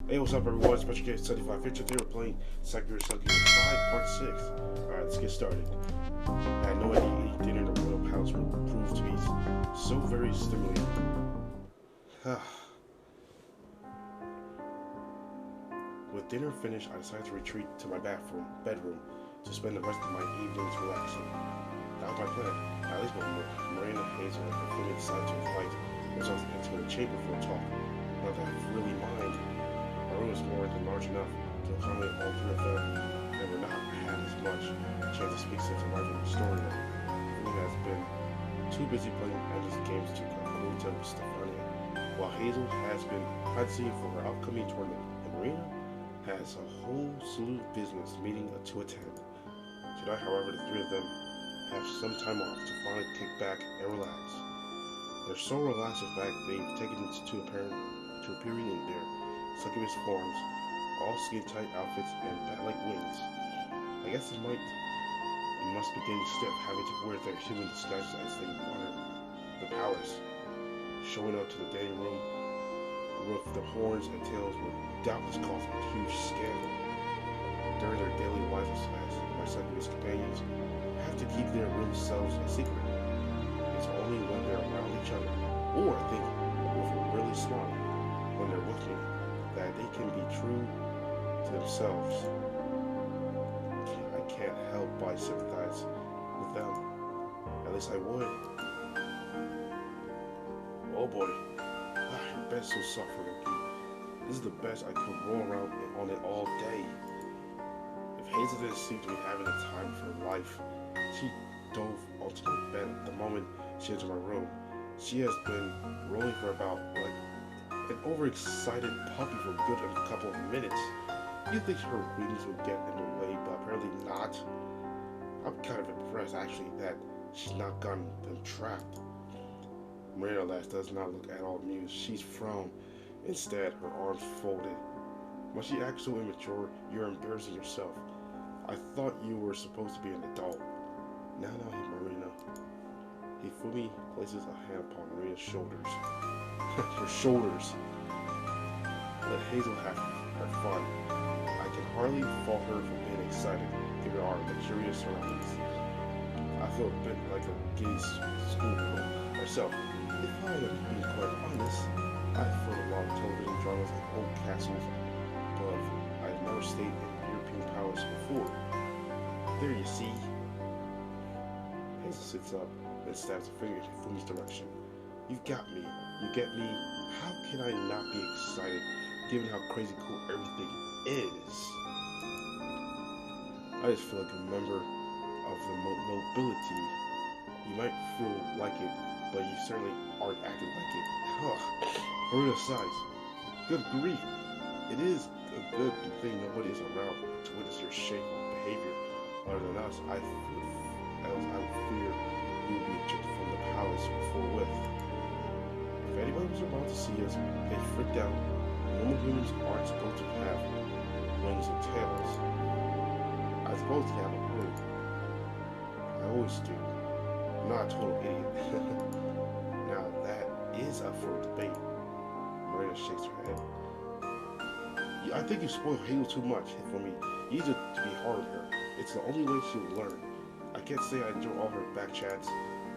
Hey, what's up, everyone? Special guest 7550. Today we're playing Sakura Succubus 5 Part 6. Alright, let's get started. I had no idea eating dinner in the royal palace would prove to be so very stimulating. With dinner finished, I decided to retreat to my bedroom, to spend the rest of my evenings relaxing. That was my plan. At least when Miranda, Hazel, and Fumi decided to invite themselves into the chamber for a talk. Not that I really mind. My room was more than large enough to accommodate all three of them, and would not have as much chance to speak since arriving in Astoria. Fumi has been too busy playing endless games to coordinate with Stefania, while Hazel has been practicing for her upcoming tournament, and Marina has a whole slew of business meeting to attend. Tonight, however, the three of them have some time off to finally kick back and relax. They're so relaxed in fact they've taken to appearing in their succubus forms, all skin-tight outfits and bat-like wings. I guess it must be getting stiff having to wear their human disguises as they wander the palace, showing up to the dining room with the horns and tails would doubtless cause a huge scandal. During their daily lives as my succubus companions have to keep their real selves a secret. It's only when they're around each other, or I think if we're really smart, when they're with me, that they can be true to themselves. I can't help but sympathize with them. At least I would. Oh boy. Your bed's so soft for Loki. This is the best I could roll around on it all day. If Hazel didn't seem to be having the time of her life, she dove onto my bed the moment she entered my room. She has been rolling for about an overexcited puppy for a good couple of minutes. You'd think her wings would get in the way, but apparently not. I'm kind of impressed actually that she's not gotten them trapped. Marina last does not look at all amused. She's frowned. Instead, her arms folded. Must she act so immature? You're embarrassing yourself. I thought you were supposed to be an adult. Now, Marina. Hifumi places a hand upon Marina's shoulders. Her shoulders. Let Hazel have her fun. I can hardly fault her for being excited, given our luxurious surroundings. I feel a bit like a giddy schoolgirl myself. If I am being quite honest, I've heard a lot of television dramas and old castles, but I've never stayed in European palace before. There you see. Hazel sits up and stabs a finger in Fumi's direction. You've got me. You get me? How can I not be excited, given how crazy cool everything is? I just feel like a member of the nobility. You might feel like it, but you certainly aren't acting like it. Marina sighs. Good grief. It is a good thing nobody is around to witness your shape or behavior. Other than us, I would fear you would be ejected from the palace forthwith. If anybody was about to see us, they freaked out. Normal humans aren't supposed to have wings and tails. I'm supposed to have a wing. I always do. I'm not a total idiot. Now that is up for debate. Marina shakes her head. I think you spoil Hazel too much for me. You need to be hard on her. It's the only way she will learn. I can't say I enjoy all her back chats.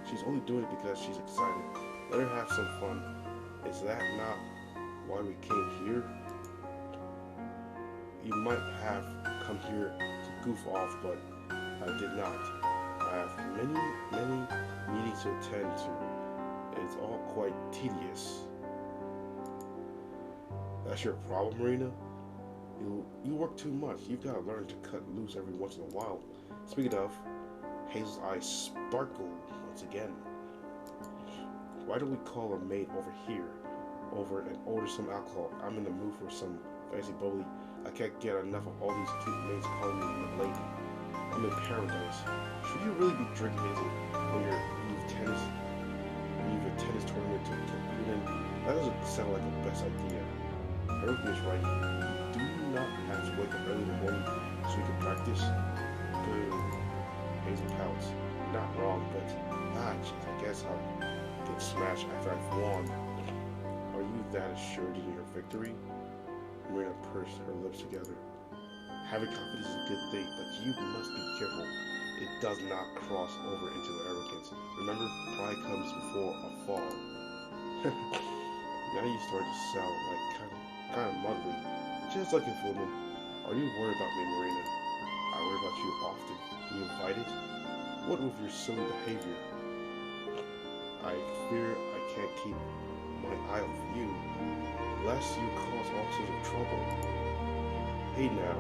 She's only doing it because she's excited. Let her have some fun. Is that not why we came here? You might have come here to goof off, but I did not. I have many meetings to attend to. It's all quite tedious. That's your problem, Marina? You work too much. You've got to learn to cut loose every once in a while. Speaking of, Hazel's eyes sparkle once again. Why don't we call a maid over here and order some alcohol? I'm in the mood for some fancy bubbly. I can't get enough of all these cute maids calling me a lady. I'm in paradise. Should you really be drinking, Hazel, when you've a tennis tournament to compete in? That doesn't sound like the best idea. Everything is right. Do you not have to wake up early in the morning so you can practice? Boo. Hazel pouts. You're not wrong, but jeez, I guess I'll get smashed after I've won. Are you that assured in your victory? Marina pursed her lips together. Having confidence is a good thing, but you must be careful. It does not cross over into arrogance. Remember, pride comes before a fall. Now you start to sound like kind of motherly, just like a woman. Are you worried about me, Marina? I worry about you often. You invited? What with your silly behavior? I fear I can't keep my eye off you, lest you cause all sorts of trouble. Hey now,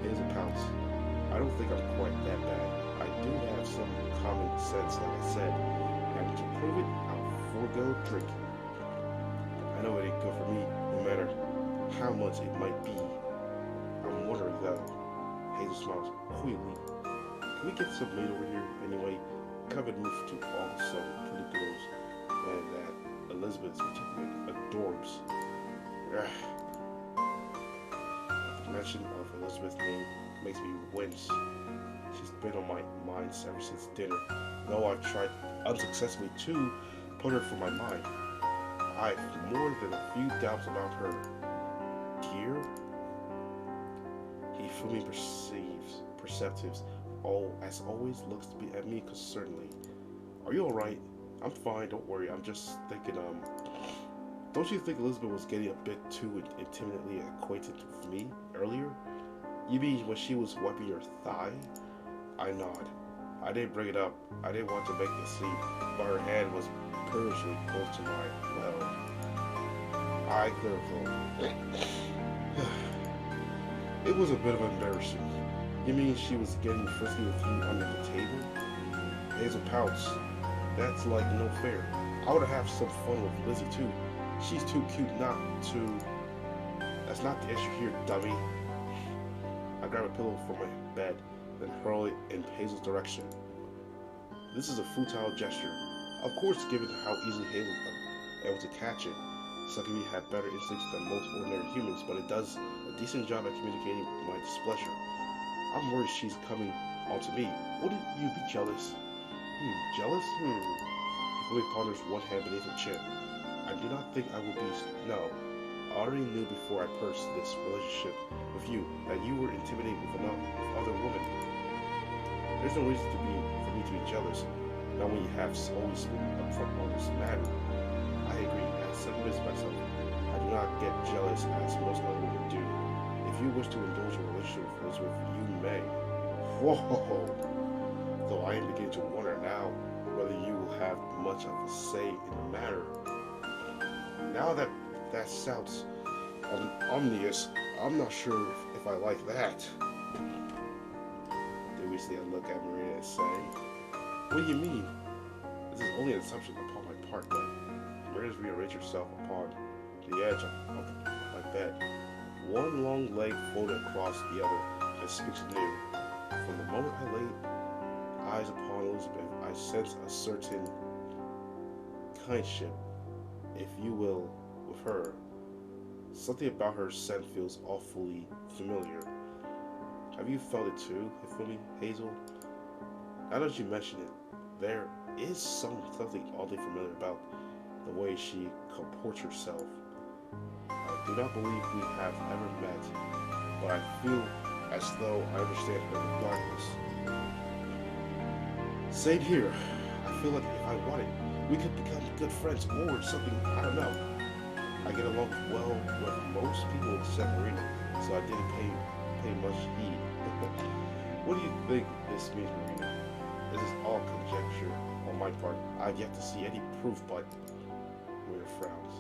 here's a pounce. I don't think I'm quite that bad. I do have some common sense, like I said, and to prove it, I'll forego drinking. I know it ain't good for me, no matter how much it might be. I'm wondering though. Hazel smiles coyly. Can we get some meat over here anyway? Covered roof to all some pretty girls, and that Elizabeth particularly adorbs. The mention of Elizabeth's name makes me wince. She's been on my mind ever since dinner, though I've tried unsuccessfully to put her from my mind. I've more than a few doubts about her. Dear? He fully perceptives, as always, looks to be at me concernedly. Are you alright? I'm fine, don't worry. I'm just thinking, don't you think Elizabeth was getting a bit too intimately acquainted with me earlier? You mean when she was wiping your thigh? I nod. I didn't bring it up. I didn't want to make it seem, but her hand was perilously close to mine. Well, I clear a throat. It was a bit of embarrassing. You mean she was getting frisky with you under the table? Hazel pouts. That's like no fair. I would have some fun with Lizzie too. She's too cute not to. That's not the issue here, dummy. I grab a pillow from my bed, then hurl it in Hazel's direction. This is a futile gesture. Of course, given how easily Hazel was able to catch it, Succubus had better instincts than most ordinary humans, but it does a decent job at communicating my displeasure. I'm worried she's coming onto me. Wouldn't you be jealous? Jealous? He fully ponders one hand beneath her chin. I do not think I would be. No. I already knew before I pursed this relationship with you that you were intimidated with other women. There's no reason for me to be jealous. Not when you have always been upfront on this matter. I agree. As Succubus myself, I do not get jealous as most other women do. If you wish to indulge a relationship with Elizabeth, you may. Whoa! Though I am beginning to wonder now whether you will have much of a say in the matter. Now that sounds ominous, I'm not sure if I like that. They wish they'd look at Marina and say, what do you mean? This is only an assumption upon my part, but Marina's rearranged herself upon the edge of my bed. One long leg folded across the other and speaks anew. From the moment I laid eyes upon Elizabeth, I sense a certain kindship, if you will, with her. Something about her scent feels awfully familiar. Have you felt it too, Hifumi, Hazel? Now that you mention it, there is something oddly familiar about the way she comports herself. I do not believe we have ever met, but I feel as though I understand her regardless. Same here. I feel like if I wanted, we could become good friends or something, I don't know. I get along well with most people except Marina, so I didn't pay much heed. What do you think this means, Marina? This is all conjecture on my part. I've yet to see any proof, but Marina frowns.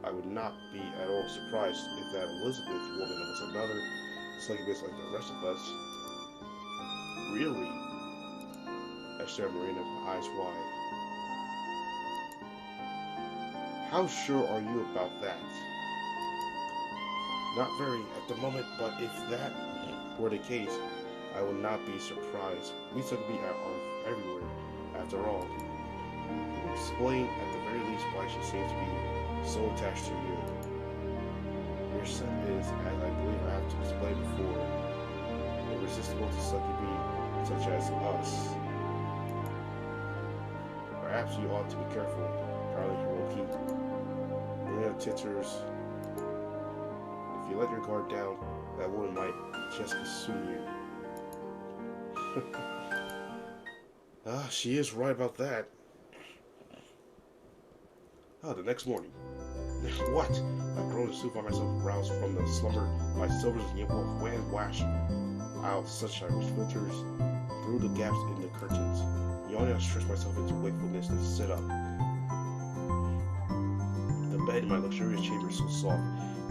I would not be at all surprised if that Elizabeth woman was another Succubus like the rest of us. Really? I stare at Marina, my eyes wide. How sure are you about that? Not very at the moment, but if that were the case, I would not be surprised. We Succubus are everywhere, after all. Can you explain at the very least why she seems to be so attached to you? Your scent is, as I believe I have to explain before, irresistible to Succubus such as us. Perhaps you ought to be careful, Carly Hiroki. Marina titters. you let your guard down, that woman might just consume you. She is right about that. The next morning. What? I groaned to find myself roused from the slumber. My silver's wind washed out sunshine which filters through the gaps in the curtains. Yawning, I stretched myself into wakefulness and sit up. The bed in my luxurious chamber is so soft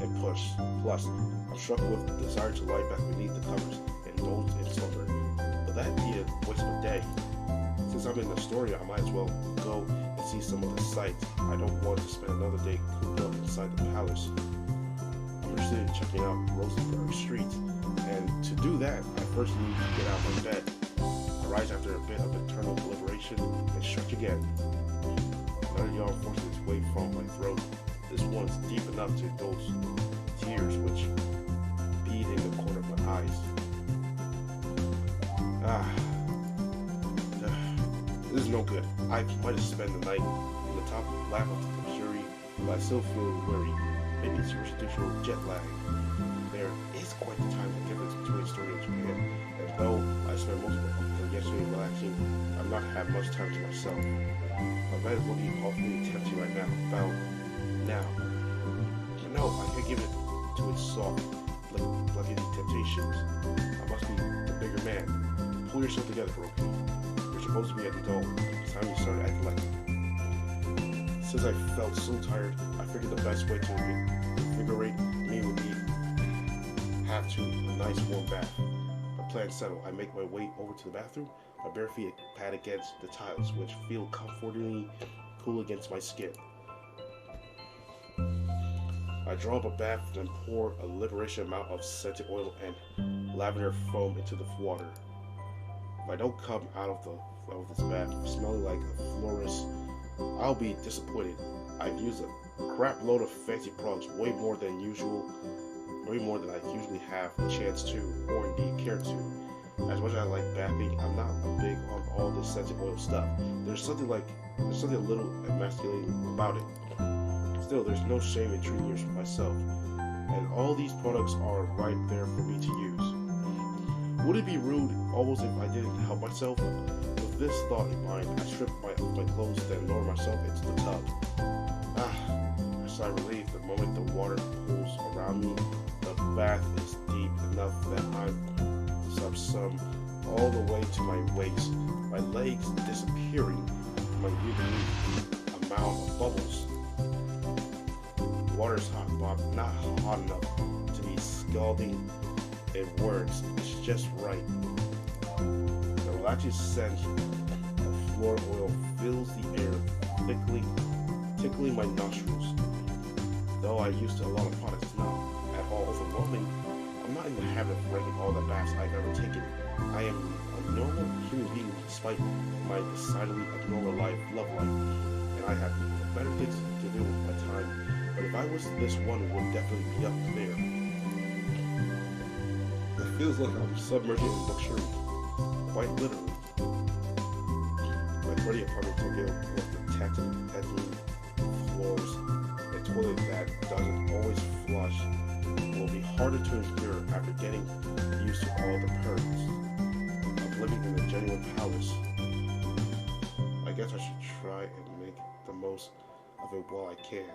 and plush. Plus, I'm struck with the desire to lie back beneath the covers and indulge in slumber. But that'd be a waste of a day. Since I'm in the story, I might as well go and see some of the sights. I don't want to spend another day cooped up inside the palace. I'm interested in checking out Rosenberg Street, and to do that, I first need to get out of my bed. I rise after a bit of internal deliberation and stretch again. Another yawn forces its way from my throat. This one's deep enough to indulge tears which bead in the corner of my eyes. This is no good. I might have spent the night in the top lap of the luxury, but I still feel weary. Maybe it's residual jet lag. There is quite the time difference between a story and Japan, and though I spent most of yesterday relaxing, I've not had much time to myself. My bed is looking awfully tempting right now. But no, I can't give it to its soft, lucky temptations. I must be the bigger man. Pull yourself together, Hiroki. You're supposed to be at the dome. It's time you started acting like it. Since I felt so tired, I figured the best way to invigorate me would be have to a nice warm bath. My plan settled. I make my way over to the bathroom. My bare feet pad against the tiles, which feel comfortingly cool against my skin. I draw up a bath, then pour a liberation amount of scented oil and lavender foam into the water. If I don't come out of this bath smelling like a florist, I'll be disappointed. I've used a crap load of fancy products, way more than I usually have the chance to, or indeed care to. As much as I like bathing, I'm not big on all this scented oil stuff. There's something a little emasculating about it. Still, there's no shame in treating myself, and all these products are right there for me to use. Would it be rude almost if I didn't help myself? With this thought in mind, I strip my clothes, then lower myself into the tub. I sigh relief the moment the water pools around me. The bath is deep enough that I'm subsum all the way to my waist, my legs disappearing, my beneath a mound of bubbles. The water is hot, but not hot enough to be scalding. It works. It's just right. The relaxing scent of floor oil fills the air, tickling my nostrils. Though I used to a lot of products, it's not at all overwhelming. I'm not in the habit of ranking all the baths I've ever taken. I am a normal human being despite my decidedly abnormal love life, and I have better things to do with my time. But if I was this one, it would definitely be up there. It feels like I'm submerged in luxury, quite literally. My pretty apartment Tokyo with the tactile bedroom floors, a toilet that doesn't always flush, will be harder to endure after getting used to all the perks of living in a genuine palace. I guess I should try and make the most of it while I can.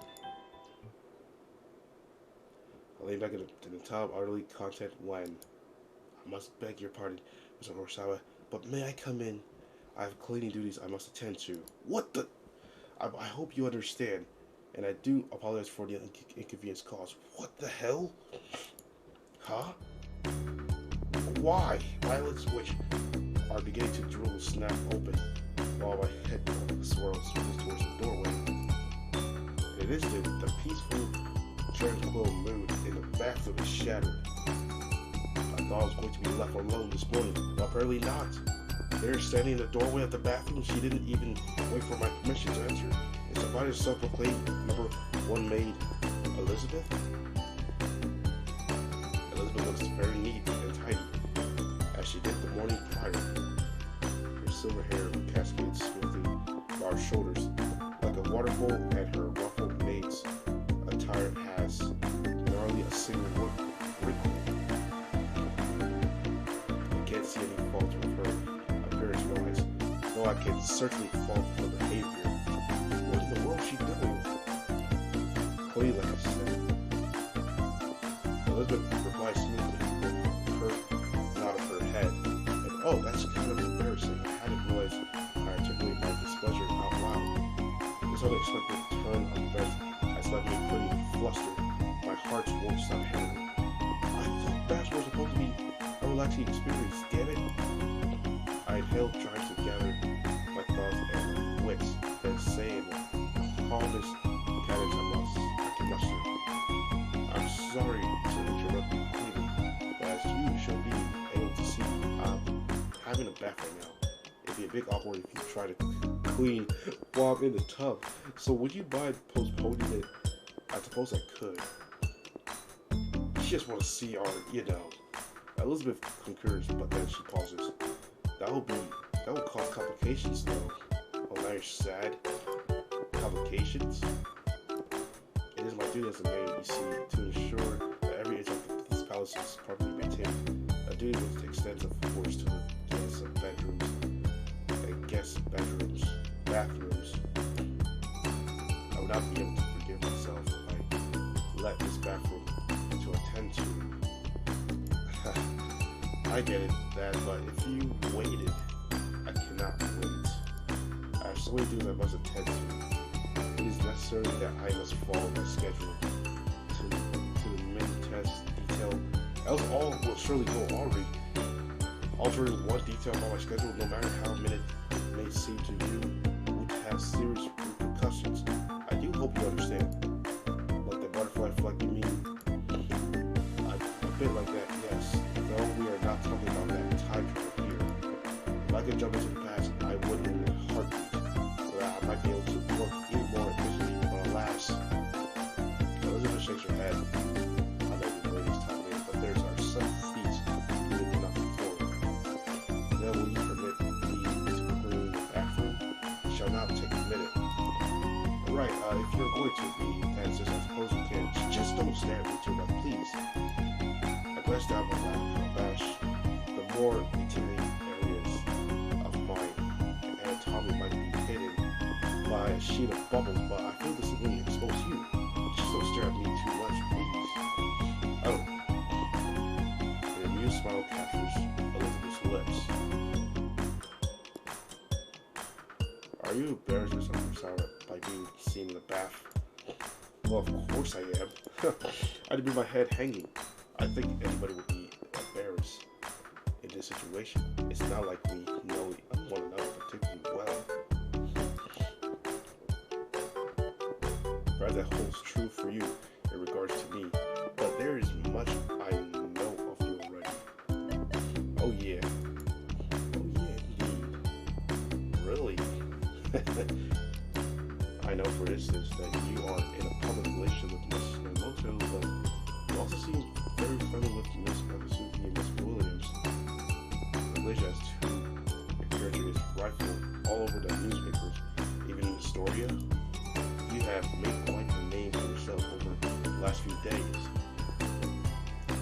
I lay back in the tub, utterly content when I must beg your pardon, Mr. Horisawa, but may I come in? I have cleaning duties I must attend to. What the? I hope you understand, and I do apologize for the inconvenience caused. What the hell? Huh? Why? My eyelids, which are beginning to drool, snap open, while my head swirls towards the doorway. In an instant, the peaceful, tranquil mood in the bathroom is shattered. I thought I was going to be left alone this morning, but apparently not. There, standing in the doorway of the bathroom, she didn't even wait for my permission to enter. It's about her self-proclaimed number one maid, Elizabeth. Elizabeth looks very neat and tidy, as she did the morning prior. Her silver hair cascades smoothly by her shoulders, like a waterfall, and her ruffled maid's attire has barely a single word. I can certainly fault her behavior. What in the world is she doing? Clearly, like I said. Elizabeth replies smoothly with her nod of her head. And oh, that's kind of embarrassing. I hadn't realized I articulate my displeasure out loud. This unexpected turn of events has left me pretty flustered. My heart won't stop hammering. I thought baths were supposed to be a relaxing experience, damn it. I inhaled, trying to gather my thoughts and wits, then saying the calmest cadence I can muster. I'm sorry to interrupt you completely, but as you should be able to see, I'm having a bath right now. It'd be a bit awkward if you try to clean while I'm in the tub. So would you mind postponing it? I suppose I could. She just want to see our, Elizabeth concurs, but then she pauses. That would cause complications though. Oh, now you're sad. Complications? It is my duty as a maid, you see, to ensure that every inch of this palace is properly maintained. A duty which extends, of course, to the guests' bedrooms and bathrooms. I would not be able to forgive myself if I let this bathroom to attend to. I get it, Dad, but if you waited, I cannot wait. I have so many things I must attend to. It is necessary that I must follow my schedule to the minutest detail, else all will surely go awry. Altering one detail about my schedule, no matter how minute it may seem to you, would have serious repercussions. I do hope you understand. Like the butterfly flag, you mean? A bit like that, yes. Though we are not talking about that time travel here. If I could jump into the past, I would in a heartbeat, so that I might be able to work even more efficiently. But alas, Elizabeth shakes her head. I know you ladies tell me, but there are some feats you cannot perform. Now will you permit me to clean the bathroom? It shall not take a minute. Right, if you're going to be intense, I suppose you can. Just don't stare at me too much, please. I glanced down my lap, bash the more intimidating areas of my anatomy might be hidden by a sheet of bubbles, but I feel this will expose you. Just don't stare at me too much, please. Oh. An amused smile captures Elizabeth's lips. Are you embarrassed or something, Sarah, by being seen in the bath? Well, of course I am. I'd leave my head hanging. I think anybody would be embarrassed in this situation. It's not like we know one another particularly well. Perhaps that holds true for you in regards to me, but there is much I know of you already. Oh yeah. Oh yeah, indeed. Really? I know, for instance, that you are in a public relationship with Miss Moto, but you also seem very friendly with Miss Suzuki and Miss Williams. The relation as to encouraging is rifled all over the newspapers, even in Astoria. You have made quite a name for yourself over the last few days.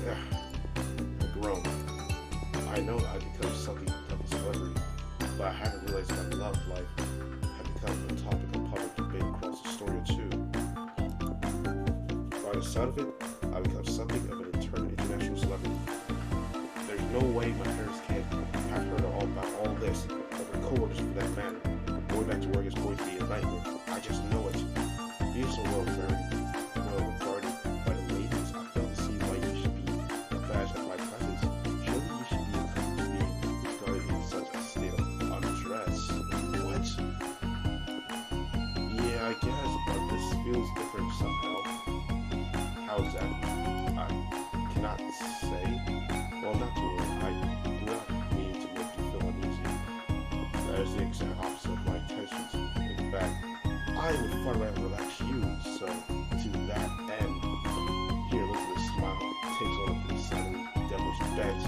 I groan. I know I've become something of a celebrity, but I haven't realized my love life had become a topic of public debate across Astoria too. By the sound of it, I've become something of an international celebrity. There's no way my parents can't have heard all about all this, or my coworkers for that matter. Going back to work is going to be a nightmare. I just know it. Being so very well regarded by the ladies, I fail to see why you should be abashed at my presence. Surely you should be accustomed to being regarded in such a state of undress. What? Yeah, I guess, but this feels different somehow. How exactly? I cannot say. Well, not to worry. I do not mean to make you feel uneasy. That is the exact opposite of my intentions. In fact, I would far rather relax you, so to that end, here Elizabeth smile takes on the sudden devil's bent.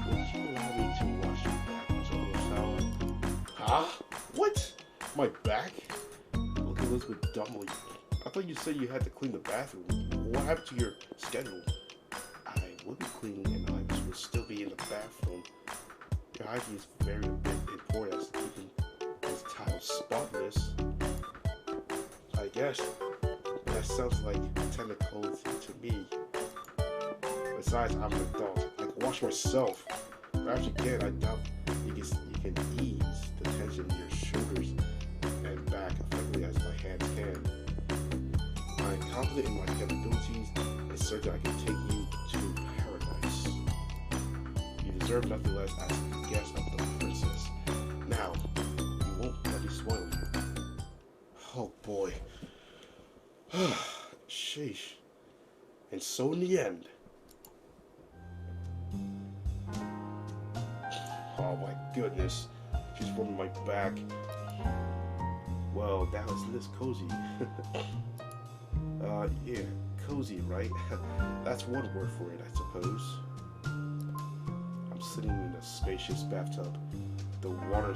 Would you allow me to wash your back, Miss Onosawa? Huh? What? My back? Look at Elizabeth dumbly. I thought you said you had to clean the bathroom. What happened to your schedule? I would be cleaning and I would still be in the bathroom. Your hygiene is very important as to keeping guess that sounds like tentacles to me. Besides, I'm an adult. I can wash myself. Perhaps you can. I doubt you can ease the tension in your shoulders and back effectively as my hands can. I'm confident in my capabilities and certain I can take you to paradise. You deserve nothing less as a guest of the princess. Now, you won't let me spoil you. Oh boy. Sheesh. And so in the end, oh my goodness, she's rubbing my back. Well, that was this cozy. Yeah, cozy, right? That's one word for it, I suppose. I'm sitting in a spacious bathtub, the water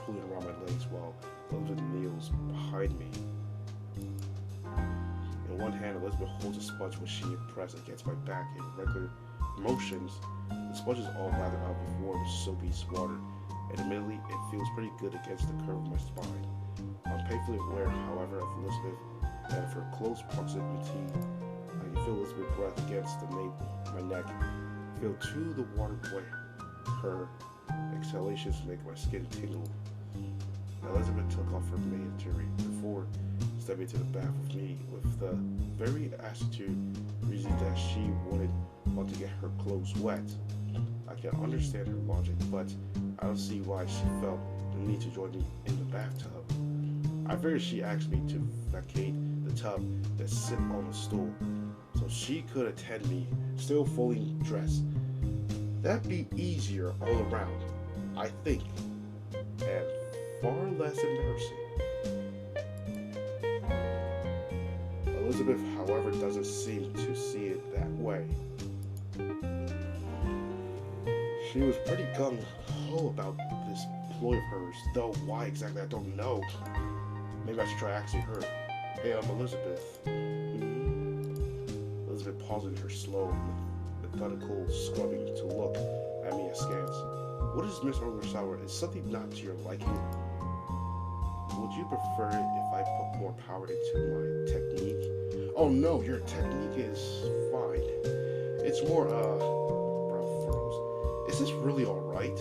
pooling around my legs while Elizabeth kneels behind me. In one hand, Elizabeth holds a sponge which she pressed against my back in regular motions. The sponge is all lathered up with warm, soapy water, and admittedly, it feels pretty good against the curve of my spine. I'm painfully aware, however, of Elizabeth, and of her close proximity. I can feel Elizabeth's breath against the nape of my neck, feel too the water wet. Her exhalations make my skin tingle. Elizabeth took off her mandatory before stepping into the bath with me with the very attitude reason that she wouldn't want to get her clothes wet. I can understand her logic, but I don't see why she felt the need to join me in the bathtub. I figured she asked me to vacate the tub that sit on the stool so she could attend me still fully dressed. That'd be easier all around, I think, and far less embarrassing. Elizabeth, however, doesn't seem to see it that way. She was pretty gung-ho about this ploy of hers, though why exactly I don't know. Maybe I should try asking her. Hey, I'm Elizabeth. Elizabeth paused in her slow, methodical scrubbing to look at me askance. What is Miss Ogersauer? Is something not to your liking? Would you prefer it if I put more power into my technique? Oh no, your technique is fine. It's more, brow furrows. Is this really alright?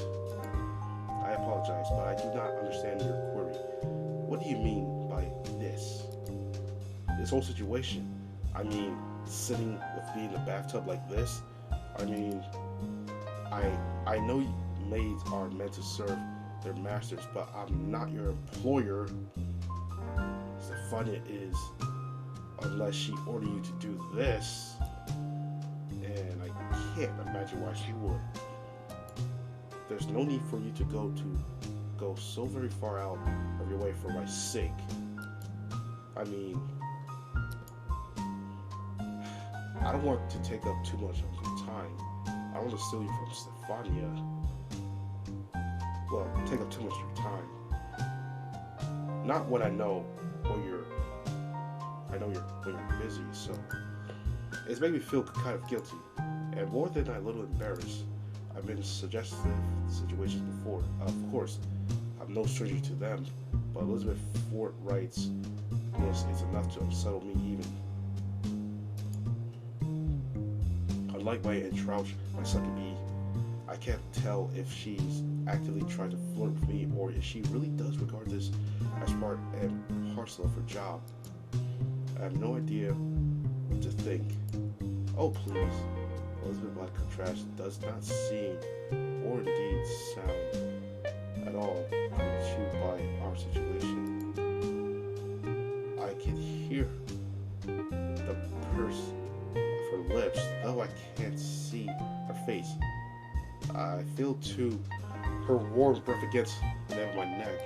I apologize, but I do not understand your query. What do you mean by this? This whole situation. I mean, sitting with me in the bathtub like this. I mean, I know maids are meant to serve their masters, but I'm not your employer. So the fun it is, unless she ordered you to do this, and I can't imagine why she would. There's no need for you to go so very far out of your way for my sake. I mean, I don't want to take up too much of your time. I don't want to steal you from Stefania. Well, take up too much of your time. Not when I know when you're busy, so it's made me feel kind of guilty, and more than a little embarrassed. I've been in suggestive situations before. Of course, I'm no stranger to them, but Elizabeth Fortright's this is enough to unsettle me even. Unlike my entrouch, my succubus, I can't tell if she's actively trying to flirt with me or if she really does regard this as part and parcel of her job. I have no idea what to think. Oh please, Elizabeth by contrast does not seem or indeed sound at all confused by our situation. I can hear the purse of her lips, though I can't see her face. I feel too her warm breath against the nape of my neck.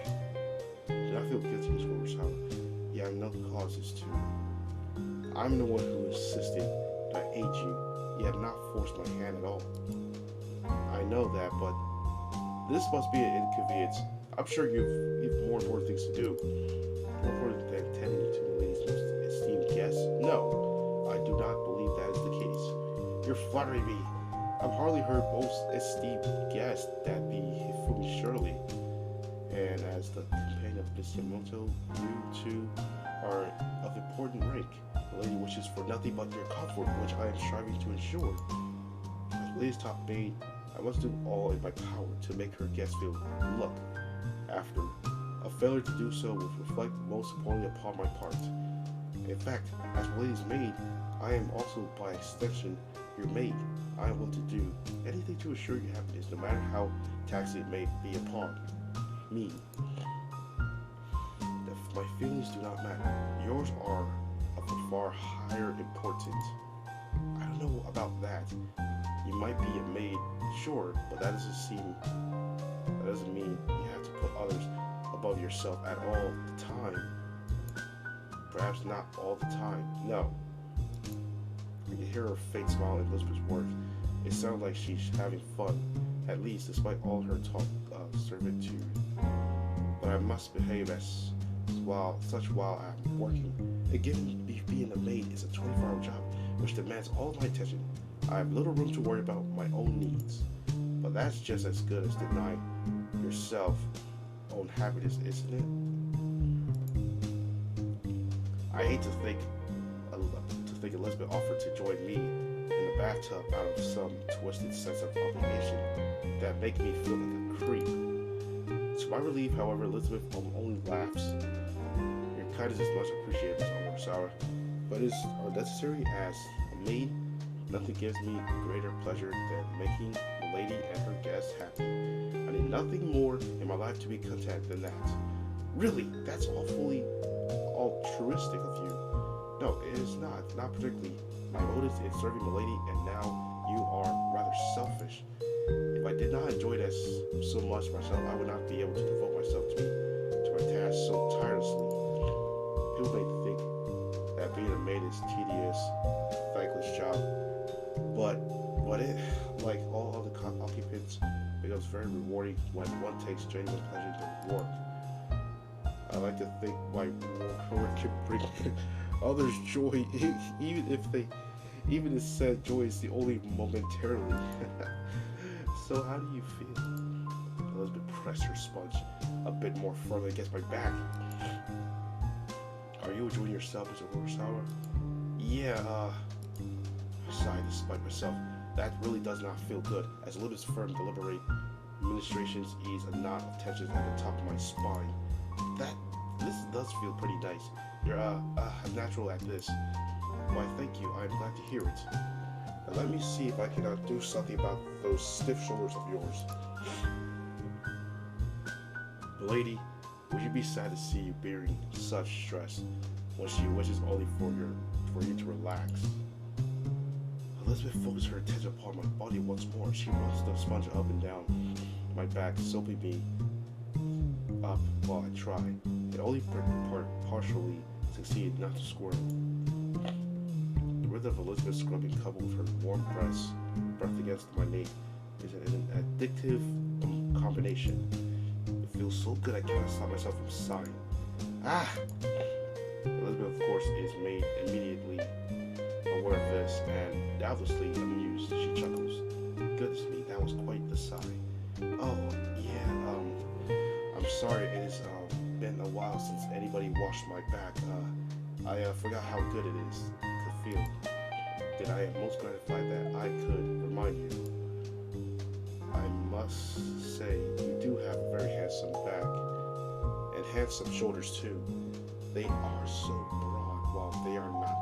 And I feel guilty, Miss Ogersauer. Yeah, I know the cause is too. I'm the one who insisted that I aid you. You have not forced my hand at all. I know that, but this must be an inconvenience. I'm sure you've more important things to do. More important than tending to the lady's most esteemed guests? No, I do not believe that is the case. You're flattering me. I've hardly heard most esteemed guest that be Hifumi Shirley. And as the companion of Miss Yamamoto, you two are of important rank. The lady wishes for nothing but your comfort, which I am striving to ensure. As the lady's top maid, I must do all in my power to make her guests feel look after. A failure to do so will reflect most poorly upon my part. In fact, as my lady's maid, I am also by extension your maid. I am willing to do anything to assure your happiness, no matter how taxing it may be upon me. My feelings do not matter. Yours are of a far higher importance. I don't know about that. You might be a maid, sure, but that doesn't mean you have to put others above yourself at all the time. Perhaps not all the time. No. You can hear her faint smile in Elizabeth's words. It sounds like she's having fun, at least despite all her talk servitude. But I must behave while I'm working. And given being a maid is a 24-hour job, which demands all my attention, I have little room to worry about my own needs. But that's just as good as denying yourself own happiness, isn't it? I hate to think Elizabeth offered to join me in the bathtub out of some twisted sense of obligation that make me feel like a creep. To my relief, however, Elizabeth only laughs. Your kindness is much appreciated, Miss Orosawa, but is unnecessary as a maid. Nothing gives me greater pleasure than making the lady and her guests happy. I need nothing more in my life to be content than that. Really, that's awfully altruistic of you. No, it is not. Not particularly. My motive is serving the lady, and now you are rather selfish. If I did not enjoy this so much myself, I would not be able to devote myself to my task so tirelessly. People may think that being a maid is tedious, thankless job, but it, like all other occupants, becomes very rewarding when one takes genuine pleasure in the work. I like to think my work can bring others joy, even if said joy is the only momentarily. So how do you feel? Elizabeth pressed her sponge a bit more firmly against my back. Are you enjoying yourself, Mr. Orosawa? Yeah, I sighed despite myself. That really does not feel good. As Elizabeth's firm, deliberate ministrations ease a knot of tension at the top of my spine. This does feel pretty nice. You're natural at this. Why, thank you. I'm glad to hear it. Now let me see if I can do something about those stiff shoulders of yours. Lady, would you be sad to see you bearing such stress when she wishes only for you to relax? Elizabeth focused her attention upon my body once more. She runs the sponge up and down my back, soaping me up while I try. It only partially succeeded not to squirm. The rhythm of Elizabeth's scrubbing coupled with her warm breath against my nape is an addictive combination. It feels so good I cannot stop myself from sighing. Ah! Elizabeth, of course, is made immediately aware of this and doubtlessly amused. She chuckles. Goodness me, that was quite the sigh. Oh, yeah, I'm sorry, it has been a while since anybody washed my back. I forgot how good it is to feel. That I am most gratified that I could remind you. I must say, you do have a very handsome back, and handsome shoulders too. They are so broad, while they are not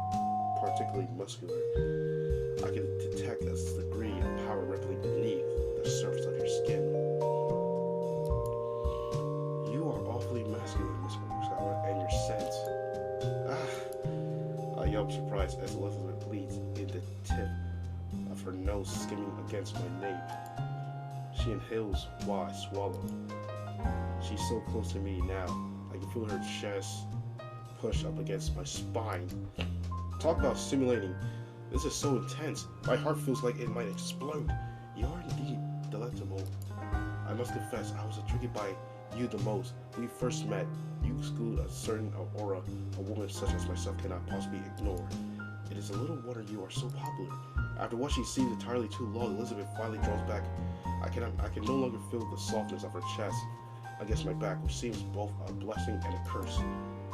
particularly muscular. I can detect a degree of power rippling beneath the surface of your skin. You are awfully masculine, Miss Orosawa, and your scent. I yelp surprised as Elizabeth bleeds in the tip of her nose skimming against my nape. She inhales while I swallow. She's so close to me now. I can feel her chest push up against my spine. Talk about stimulating. This is so intense. My heart feels like it might explode. You are indeed delectable. I must confess, I was intrigued by you the most. When we first met, you exclude a certain aura a woman such as myself cannot possibly ignore. It is a little wonder you are so popular. After what she seems entirely too long, Elizabeth finally draws back. I can no longer feel the softness of her chest. against my back, which seems both a blessing and a curse.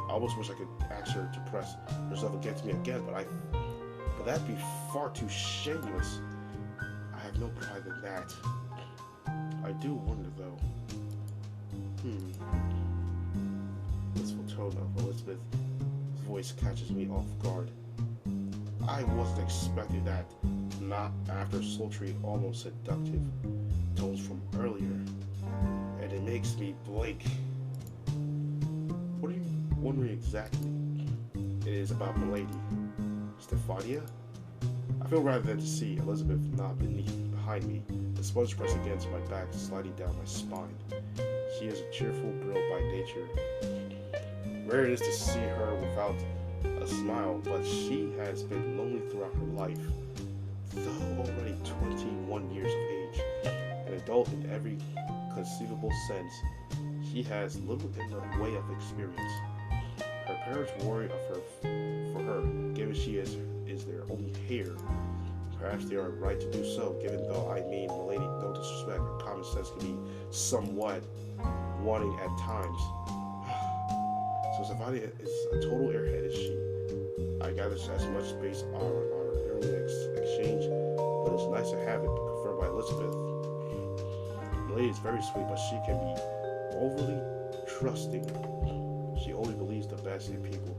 I almost wish I could ask her to press herself against me again, but that'd be far too shameless. I have no pride in that. I do wonder though. Blissful tone of Elizabeth's voice catches me off guard. I wasn't expecting that, not after sultry, almost seductive tones from earlier, and it makes me blink. What are you wondering exactly? It is about Milady. Stefania? I feel rather than to see Elizabeth not behind me, the sponge pressed against my back, sliding down my spine. She is a cheerful girl by nature. Rare it is to see her without a smile, but she has been lonely throughout her life. Though already 21 years of age, an adult in every conceivable sense, she has little in the way of experience. Her parents worry for her, given she is their only heir. Perhaps they are right to do so, given though I mean Milady, no disrespect, her common sense can be somewhat wanting at times. So Stefania is a total airhead, is she? I gather as much based on our earlier exchange, but it's nice to have it confirmed by Elizabeth. Milady is very sweet, but she can be overly trusting. She only believes the best in people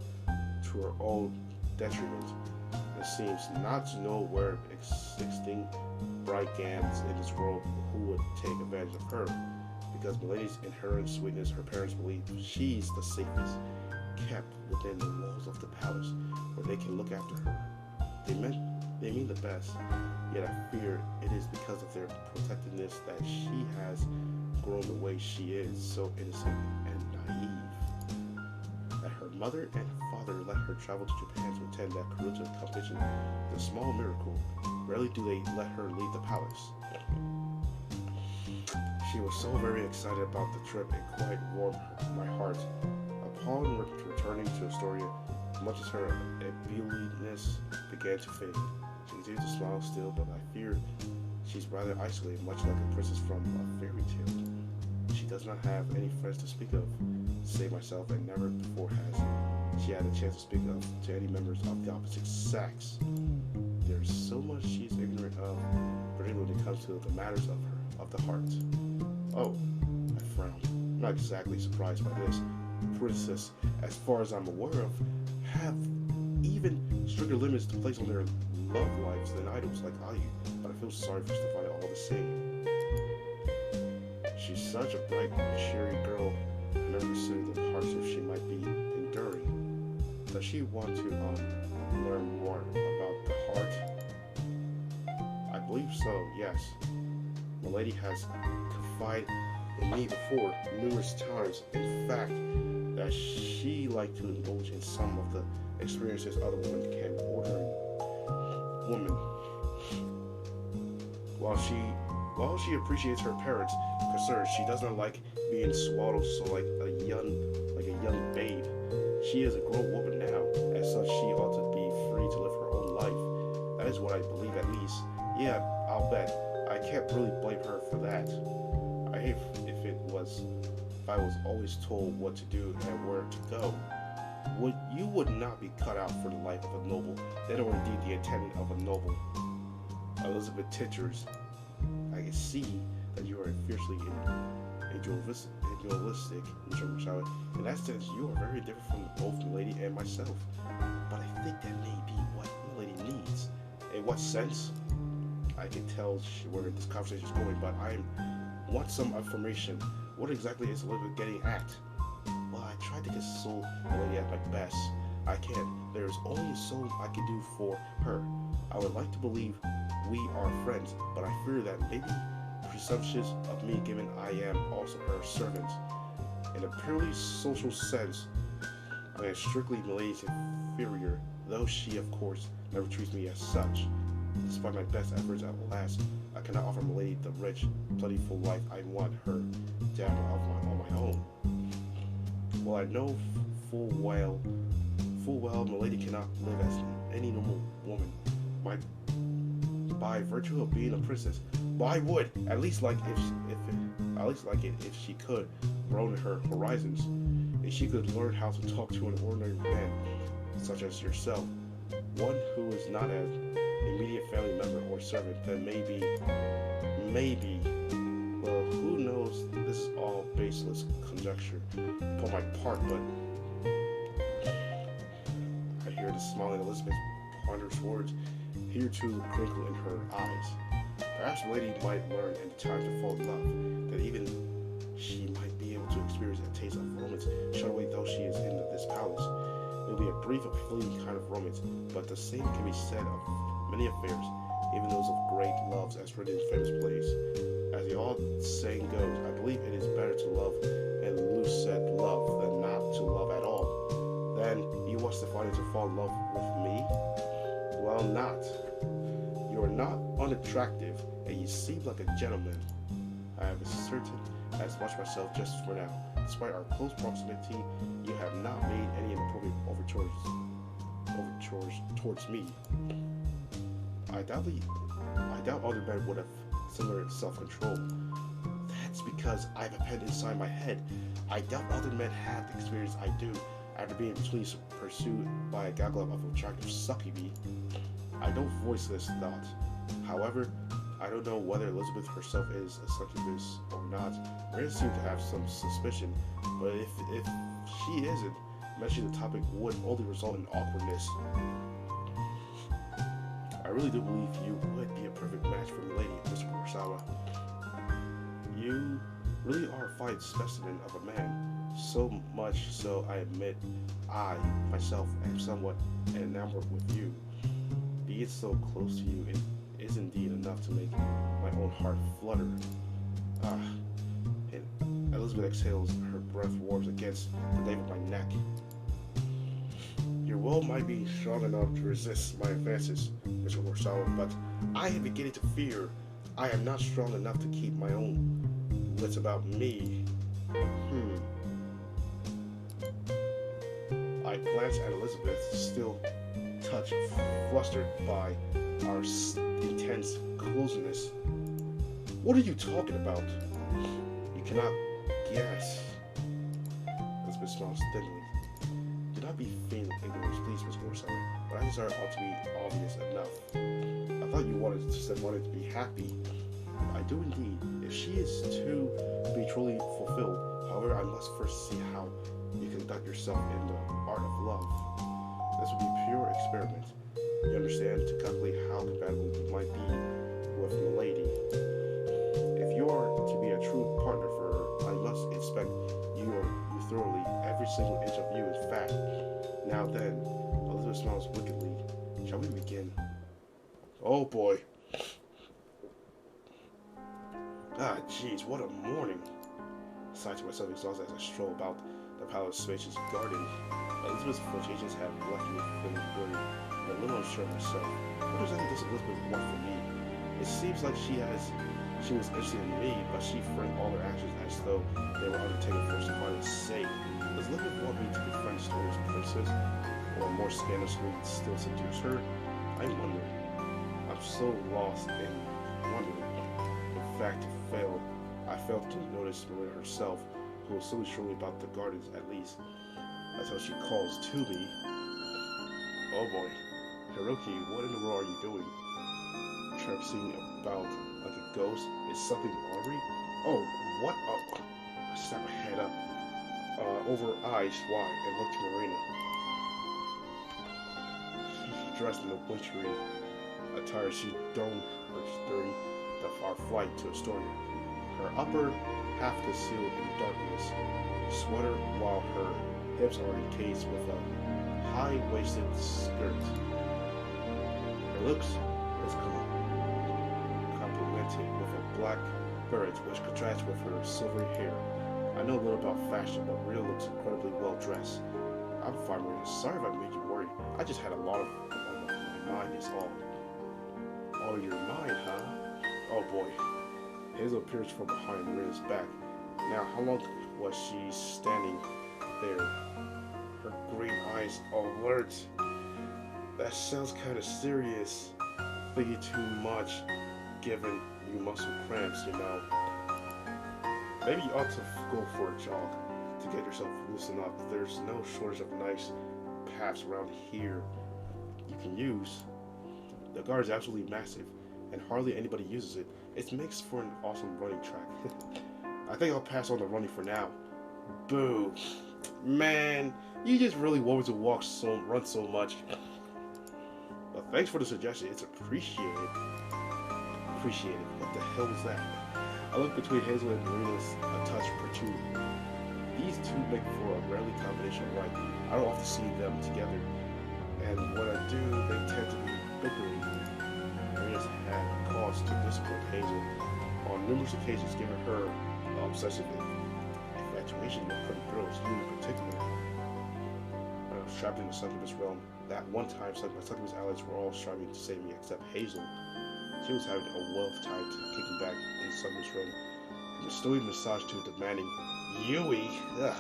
to her own detriment, and seems not to know where existing brigands in this world who would take advantage of her. Because Milady's inherent sweetness, her parents believe she's the safest, kept within the walls of the palace, where they can look after her. They mean the best, yet I fear it is because of their protectiveness that she has grown the way she is, so innocent and naive. That her mother and father let her travel to Japan to attend that curriculum competition is a small miracle. Rarely do they let her leave the palace. She was so very excited about the trip, it quite warmed my heart. Upon returning to Astoria, much as her ebullience began to fade, she continued to smile still, but I fear she's rather isolated, much like a princess from a fairy tale. She does not have any friends to speak of, save myself, and never before has she had a chance to speak of to any members of the opposite sex. There's so much she's ignorant of, particularly when it comes to the matters of the heart. Oh, I frowned. I'm not exactly surprised by this. Princess, as far as I'm aware of, have even stricter limits to place on their love lives than idols like Ayu, but I feel sorry for Stefania all the same. She's such a bright, cheery girl. I never considered the hardships she might be enduring. Does she want to learn more about the heart? I believe so, yes. Milady has confided in me before numerous times, in fact, that she liked to indulge in some of the experiences other women can ordinary woman. While she appreciates her parents' concerns, she does not like being swaddled so like a young babe. She is a grown woman now, as such she ought to be free to live her own life. That is what I believe, at least. Yeah, I'll bet. I can't really blame her for that. I hate if I was always told what to do and where to go. You would not be cut out for the life of a noble, then or indeed the attendant of a noble. Elizabeth titters. I can see that you are fiercely individualistic, in that sense you are very different from both Milady and myself. But I think that may be what Milady needs. In what sense? I can tell where this conversation is going, but I want some information. What exactly is Elizabeth getting at? Well, I tried to console Milady at my best. I can. There is only so I can do for her. I would like to believe we are friends, but I fear that maybe presumptuous of me, given I am also her servant. In a purely social sense, I am strictly Milady's inferior, though she, of course, never treats me as such. Despite my best efforts at last, I cannot offer Milady the rich, plentiful life I want her to have on my own. Well, I know full well Milady cannot live as any normal woman. By virtue of being a princess, but I would at least like it if she could. broaden her horizons. If she could learn how to talk to an ordinary man, such as yourself, one who is not an immediate family member or servant, then maybe, well, who knows? This is all baseless conjecture upon my part, but I hear the smiling Elizabeth's ponderous words here too crinkle in her eyes. Perhaps the lady might learn in time to fall in love, that even she might be able to experience a taste of romance, shut away though she is in this palace. It will be a brief and fleeting kind of romance, but the same can be said of many affairs, even those of great loves as written in famous plays. As the old saying goes, I believe it is better to love and lose said love than not to love at all. Then you was decided to fall in love with me? Well, not. You are not unattractive, and you seem like a gentleman. I am certain as much myself just for now. Despite our close proximity, you have not made any inappropriate overtures towards me. I doubt other men would have similar self-control. That's because I have a pen inside my head. I doubt other men have the experience I do after being pursued by a gaggle of attractive succubi. I don't voice this thought. However, I don't know whether Elizabeth herself is a succubus or not. Marina seems to have some suspicion, but if she isn't, mentioning the topic would only result in awkwardness. I really do believe you would be a perfect match for the lady, Mr. Kurosawa. You really are a fine specimen of a man, so much so I admit I, myself, am somewhat enamored with you. Being so close to you is indeed enough to make my own heart flutter. And Elizabeth exhales, her breath warms against the nape of my neck. Your will might be strong enough to resist my advances, Mr. Kurosawa, but I am beginning to fear I am not strong enough to keep my own wits about me. I glance at Elizabeth, still touched, flustered by our intense closeness. What are you talking about? You cannot guess. Elizabeth smiles thinly. Do not be feigning ignorance, please, Miss Kurosawa, but I desire ought to be obvious enough. I thought you wanted to be happy. I do indeed. If she is to be truly fulfilled, however, I must first see how you conduct yourself in the art of love. This will be pure experiment. You understand, to calculate how compatible you might be with milady. If you are to be a true partner for her, I must inspect you thoroughly, every single inch of you, in fact. Now then, Elizabeth smiles wickedly. Shall we begin? Oh boy. Ah, jeez, what a morning. I sighed to myself, exhausted as I stroll about the palace's spacious garden. Elizabeth's flirtations have left me feeling dirty and a little unsure of myself. What exactly does Elizabeth want from me? It seems like she was interested in me, but she framed all her actions as though they were undertaken for somebody's sake. Does Elizabeth want me to befriend stories of princess, or more scandalously still seduce her? I wonder. I'm so lost in wondering. In fact, I failed to notice Marina herself, who was so surely about the gardens at least, until she calls to me. Oh boy. Hiroki, what in the world are you doing? Traipsing about like a ghost? Is something wrong? Oh, what? Oh, I snap my head up, over eyes wide, and look to Marina. She's dressed in a wintry attire she donned during our flight to Astoria. Her upper half concealed in darkness, sweater, while her hips are encased with a high-waisted skirt. Her looks is complemented with a black beret which contrasts with her silvery hair. I know little about fashion, but Rita looks incredibly well dressed. I'm fine, Maria. Sorry if I made you worry. I just had a lot on my mind is all. On your mind, huh? Oh boy. Hazel appears from behind Marina's back. Now, how long was she standing there? Her green eyes alert. That sounds kind of serious. Thinking too much, given you muscle cramps, you know. Maybe you ought to go for a jog to get yourself loosened up. There's no shortage of nice paths around here you can use. The guard is absolutely massive, and hardly anybody uses it. It makes for an awesome running track. I think I'll pass on the running for now. Boo. Man, you just really want me to run so much. But thanks for the suggestion. It's appreciated. Appreciated. What the hell was that? I look between Hazel and Marina's a touch perturbed. These two make for a rarely combination right. I don't often see them together, and when I do, they tend to be bickering. Marina's had cause to discipline Hazel on numerous occasions, giving her obsessive infatuation with pretty girls, you in particular. Trapped in the Succubus realm, that one time my Succubus allies were all striving to save me except Hazel. She was having a well of time kicking back in the Succubus realm, and bestowing massage to demanding Yui. Ugh.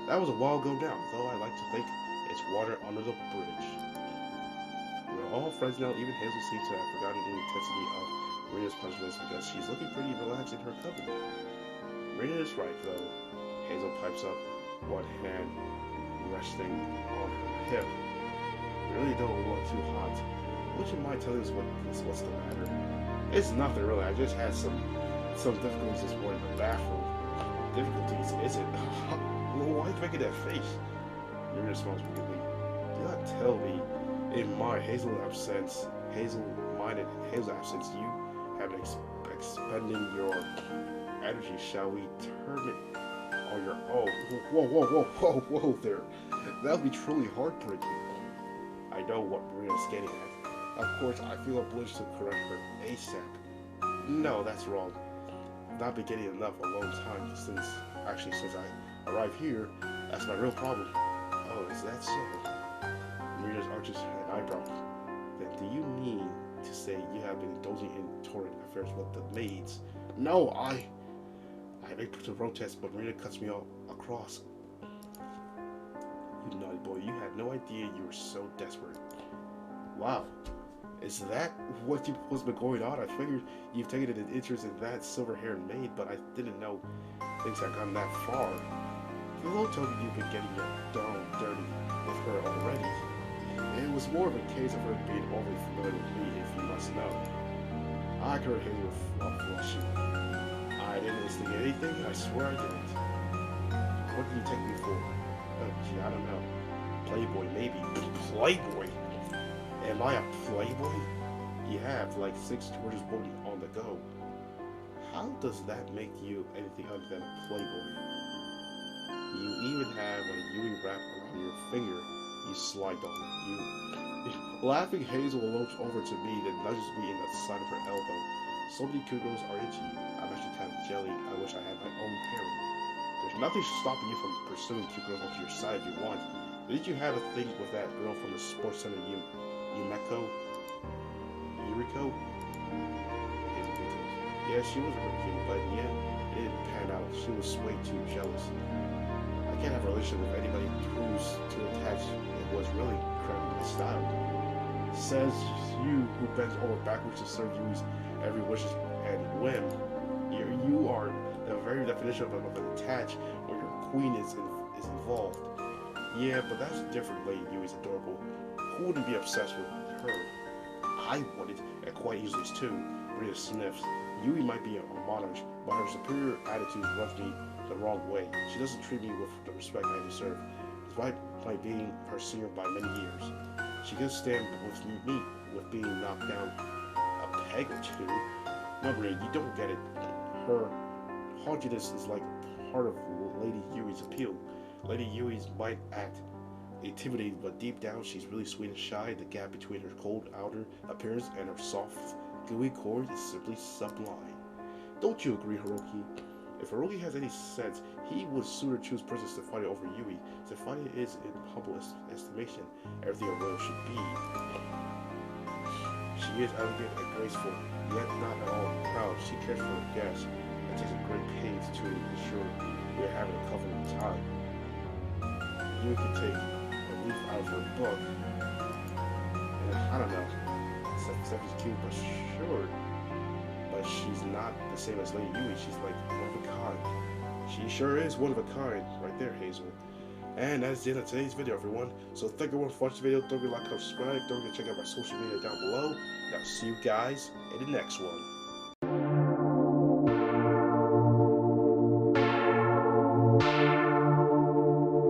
That was a while ago now, though I like to think it's water under the bridge. We're all friends now. Even Hazel seems to have forgotten the intensity of Marina's punishments because she's looking pretty relaxed in her company. Marina is right, though. Hazel pipes up, one hand resting on her hip. I really don't look too hot. Would you mind telling us what's the matter? It's nothing really. I just had some difficulties this morning in the bathroom. Difficulties, is it? Well, why are you making that face? Marina smiles wickedly. Do not tell me, in my Hazel's absence, you have been expending your energy. Shall we term it on your own? Whoa there. That would be truly heartbreaking. I know what Marina's getting at. Of course, I feel obliged to correct her ASAP. No, that's wrong. I've not been getting enough alone time since I arrived here. That's my real problem. Oh, is that so? Marina arches an eyebrow. Then do you mean to say you have been indulging in torrid affairs with the maids? No, I make to protest, but Marina cuts me across. You naughty boy, you had no idea you were so desperate. Wow. Is that what's been going on? I figured you've taken an interest in that silver-haired maid, but I didn't know things had gone that far. Flo told me you've been getting your dome dirty with her already. It was more of a case of her being overly familiar with me, if you must know. I could hear you flushing. I didn't instigate anything, I swear I didn't. What did you take me for? Oh, gee, I don't know. Playboy, maybe. Playboy? Am I a playboy? You have, like 6 gorgeous women on the go. How does that make you anything other than a playboy? You even have a Yui wrap around your finger, you sly dog. Laughing, Hazel lopes over to me, then nudges me in the side of her elbow. So many cougars are into you. I'm actually kind of jelly. I wish I had my own harem. There's nothing stopping you from pursuing cute girls onto your side if you want. Didn't you have a thing with that girl from the sports center, Yuriko? Yeah, she was really cute, but yeah, it didn't pan out. She was way too jealous. I can't have a relationship with anybody who's too attached. It was really crap style. Says you who bends over backwards to serve Yui's every wish and whim. You are the very definition of an attached where your queen is involved. Yeah, but that's different, Lady Yui's adorable. Who wouldn't be obsessed with her? I wouldn't, and quite easily too. Rita sniffs. Yui might be a monarch, but her superior attitude rubs me the wrong way. She doesn't treat me with the respect I deserve, despite my being her senior by many years. She can stand with me with being knocked down a peg or two. No, Rita, you don't get it. Her haughtiness is like part of Lady Yui's appeal. Lady Yui's might act intimidating, but deep down she's really sweet and shy. The gap between her cold outer appearance and her soft, gooey core is simply sublime. Don't you agree, Hiroki? If Hiroki has any sense, he would sooner choose Princess Stefania over Yui. Stefania is, in humble estimation, everything a royal should be. She is elegant and graceful, yet not at all proud. She cares for her guests and takes a great pains to ensure we are having a comfortable time. Yui can take a leaf out of her book, and I don't know, Stephanie's cute but short, but but she's not the same as Lady Yui. She's like one of a kind. She sure is one of a kind, right there, Hazel. And that's the end of today's video, everyone. So thank you everyone for watching the video. Don't forget to like, subscribe. Don't forget to check out my social media down below. And I'll see you guys in the next one.